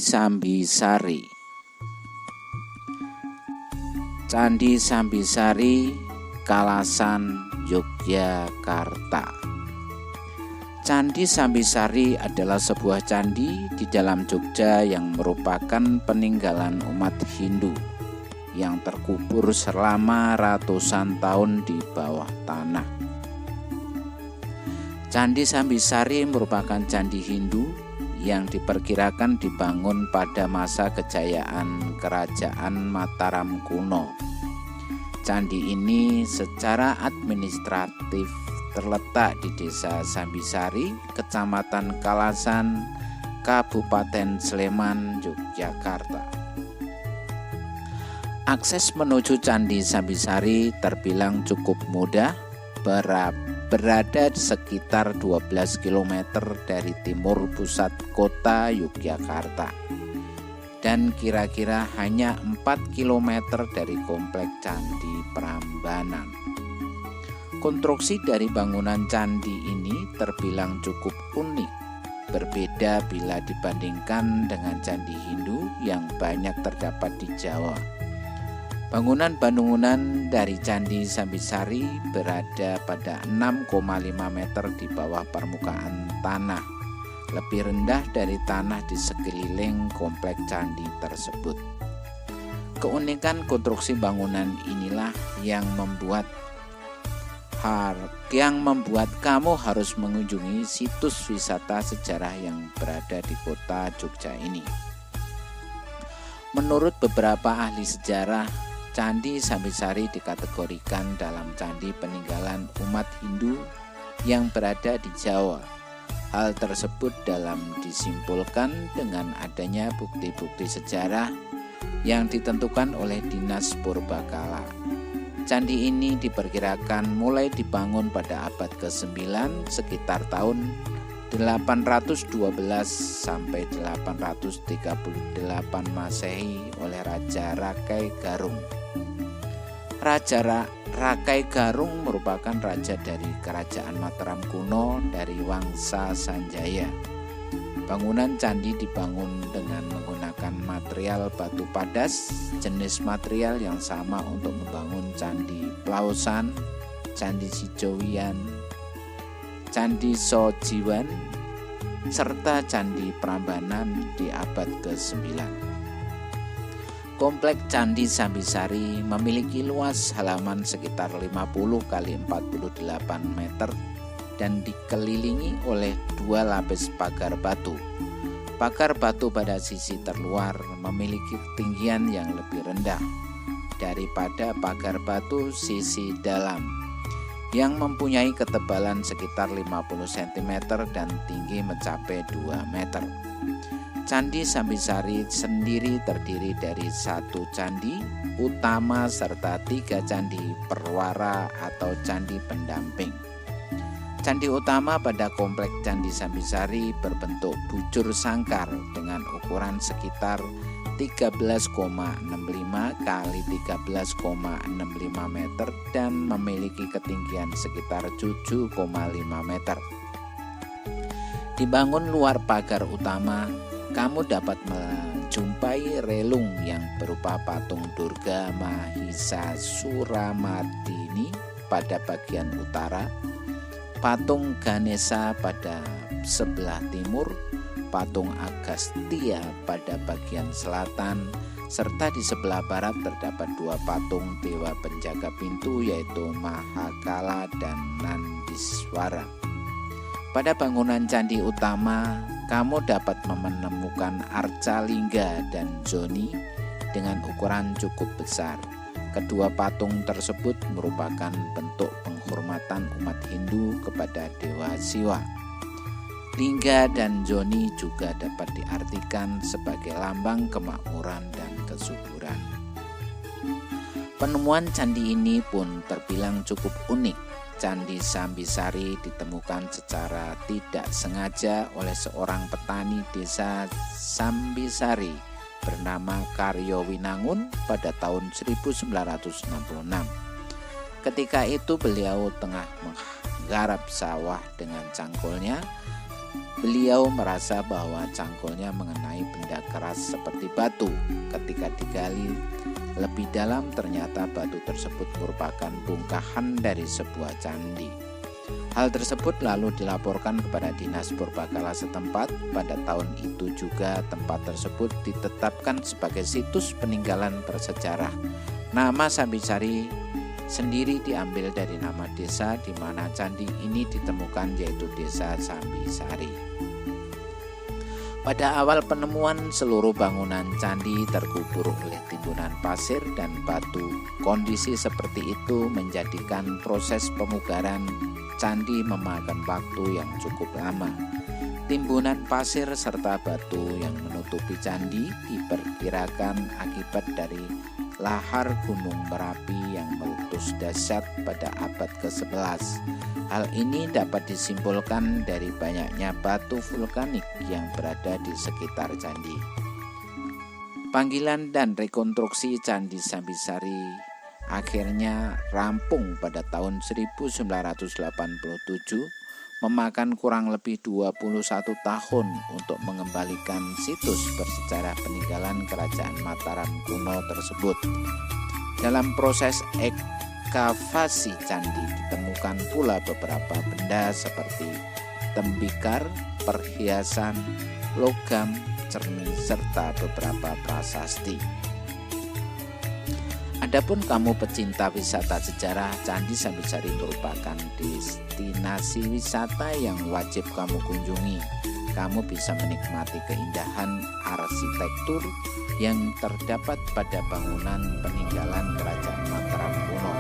Sambisari. Candi Sambisari, Kalasan, Yogyakarta. Candi Sambisari adalah sebuah candi di dalam Jogja yang merupakan peninggalan umat Hindu yang terkubur selama ratusan tahun di bawah tanah. Candi Sambisari merupakan candi Hindu yang diperkirakan dibangun pada masa kejayaan Kerajaan Mataram kuno. Candi ini secara administratif terletak di Desa Sambisari, Kecamatan Kalasan, Kabupaten Sleman, Yogyakarta. Akses menuju Candi Sambisari terbilang cukup mudah, berada di sekitar 12 km dari timur pusat kota Yogyakarta dan kira-kira hanya 4 km dari komplek Candi Prambanan. Konstruksi dari bangunan candi ini terbilang cukup unik, berbeda bila dibandingkan dengan candi Hindu yang banyak terdapat di Jawa. Bangunan dari Candi Sambisari berada pada 6,5 meter di bawah permukaan tanah, lebih rendah dari tanah di sekeliling komplek candi tersebut. Keunikan konstruksi bangunan inilah yang membuat kamu harus mengunjungi situs wisata sejarah yang berada di kota Jogja ini. Menurut beberapa ahli sejarah, Candi Sambisari dikategorikan dalam candi peninggalan umat Hindu yang berada di Jawa. Hal tersebut disimpulkan dengan adanya bukti-bukti sejarah yang ditentukan oleh Dinas Purbakala. Candi ini diperkirakan mulai dibangun pada abad ke-9 sekitar tahun 812 sampai 838 Masehi oleh Raja Rakai Garung. Raja Rakai Garung merupakan raja dari Kerajaan Mataram kuno dari Wangsa Sanjaya. Bangunan candi dibangun dengan menggunakan material batu padas, jenis material yang sama untuk membangun Candi Plaosan, Candi Sijowian, Candi Sojiwan, serta Candi Prambanan di abad ke-9. Komplek Candi Sambisari memiliki luas halaman sekitar 50 x 48 meter dan dikelilingi oleh 2 lapis pagar batu. Pagar batu pada sisi terluar memiliki ketinggian yang lebih rendah daripada pagar batu sisi dalam, yang mempunyai ketebalan sekitar 50 cm dan tinggi mencapai 2 meter. Candi Sambisari sendiri terdiri dari 1 candi utama serta 3 candi perwara atau candi pendamping. Candi utama pada komplek Candi Sambisari berbentuk bujur sangkar dengan ukuran sekitar 13,65 kali 13,65 meter dan memiliki ketinggian sekitar 7,5 meter. Dibangun luar pagar utama, kamu dapat menjumpai relung yang berupa patung Durga Mahisa Suramardini pada bagian utara, patung Ganesha pada sebelah timur, patung Agastya pada bagian selatan, serta di sebelah barat terdapat 2 patung dewa penjaga pintu yaitu Mahakala dan Nandiswara. Pada bangunan candi utama, kamu dapat menemukan arca lingga dan joni dengan ukuran cukup besar. Kedua patung tersebut merupakan bentuk penghormatan umat Hindu kepada Dewa Siwa. Lingga dan joni juga dapat diartikan sebagai lambang kemakmuran dan kesuburan. Penemuan candi ini pun terbilang cukup unik. Candi Sambisari ditemukan secara tidak sengaja oleh seorang petani desa Sambisari bernama Karyo Winangun pada tahun 1966. Ketika itu beliau tengah menggarap sawah dengan cangkulnya Beliau merasa bahwa cangkulnya mengenai benda keras seperti batu. Ketika digali lebih dalam, ternyata batu tersebut merupakan bongkahan dari sebuah candi. Hal tersebut lalu dilaporkan kepada dinas purbakala setempat. Pada tahun itu juga tempat tersebut ditetapkan sebagai situs peninggalan bersejarah. Nama Sambisari sendiri diambil dari nama desa di mana candi ini ditemukan, yaitu Desa Sambisari. Pada awal penemuan, seluruh bangunan candi terkubur oleh timbunan pasir dan batu. Kondisi seperti itu menjadikan proses pemugaran candi memakan waktu yang cukup lama. Timbunan pasir serta batu yang menutupi candi diperkirakan akibat dari lahar Gunung Merapi yang meletus dahsyat pada abad ke-11. Hal ini dapat disimpulkan dari banyaknya batu vulkanik yang berada di sekitar candi. Panggilan dan rekonstruksi Candi Sambisari akhirnya rampung pada tahun 1987, memakan kurang lebih 21 tahun untuk mengembalikan situs bersejarah peninggalan Kerajaan Mataram kuno tersebut. Dalam proses ekskavasi candi ditemukan pula beberapa benda seperti tembikar, perhiasan, logam, cermin, serta beberapa prasasti. Adapun kamu pecinta wisata sejarah, Candi Sambisari merupakan destinasi wisata yang wajib kamu kunjungi. Kamu bisa menikmati keindahan arsitektur yang terdapat pada bangunan peninggalan Kerajaan Mataram kuno.